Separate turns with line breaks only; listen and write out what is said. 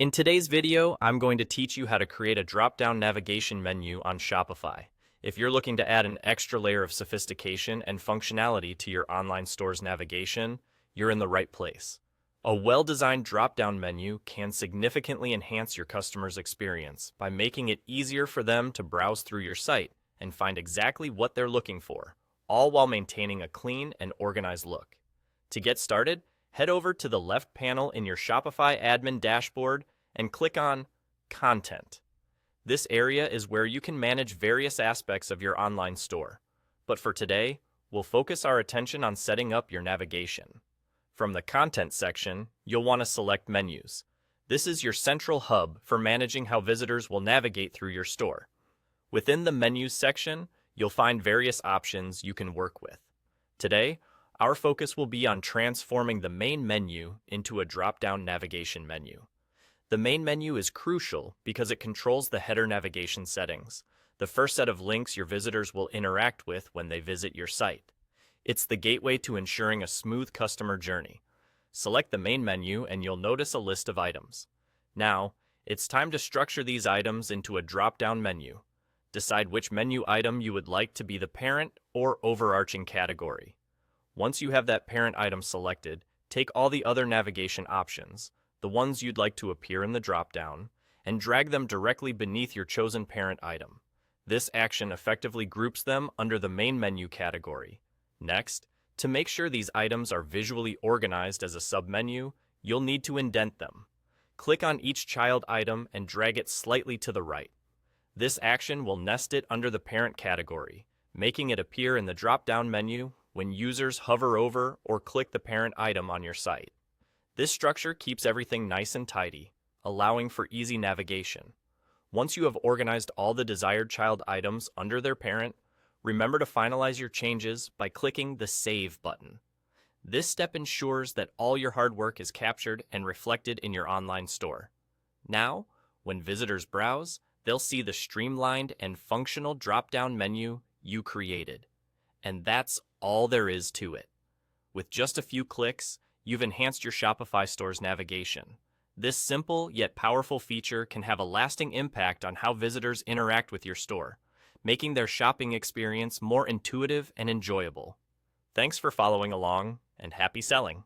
In today's video, I'm going to teach you how to create a drop-down navigation menu on Shopify. If you're looking to add an extra layer of sophistication and functionality to your online store's navigation, you're in the right place. A well-designed drop-down menu can significantly enhance your customers' experience by making it easier for them to browse through your site and find exactly what they're looking for, all while maintaining a clean and organized look. To get started, head over to the left panel in your Shopify admin dashboard and click on Content. This area is where you can manage various aspects of your online store. But for today, we'll focus our attention on setting up your navigation. From the Content section, you'll want to select Menus. This is your central hub for managing how visitors will navigate through your store. Within the Menus section, you'll find various options you can work with. Today, our focus will be on transforming the main menu into a drop-down navigation menu. The main menu is crucial because it controls the header navigation settings, the first set of links your visitors will interact with when they visit your site. It's the gateway to ensuring a smooth customer journey. Select the main menu and you'll notice a list of items. Now, it's time to structure these items into a drop-down menu. Decide which menu item you would like to be the parent or overarching category. Once you have that parent item selected, take all the other navigation options, the ones you'd like to appear in the drop-down, and drag them directly beneath your chosen parent item. This action effectively groups them under the main menu category. Next, to make sure these items are visually organized as a submenu, you'll need to indent them. Click on each child item and drag it slightly to the right. This action will nest it under the parent category, making it appear in the drop-down menu when users hover over or click the parent item on your site. This structure keeps everything nice and tidy, allowing for easy navigation. Once you have organized all the desired child items under their parent, remember to finalize your changes by clicking the Save button. This step ensures that all your hard work is captured and reflected in your online store. Now, when visitors browse, they'll see the streamlined and functional drop-down menu you created. And that's all there is to it. With just a few clicks, you've enhanced your Shopify store's navigation. This simple yet powerful feature can have a lasting impact on how visitors interact with your store, making their shopping experience more intuitive and enjoyable. Thanks for following along, and happy selling!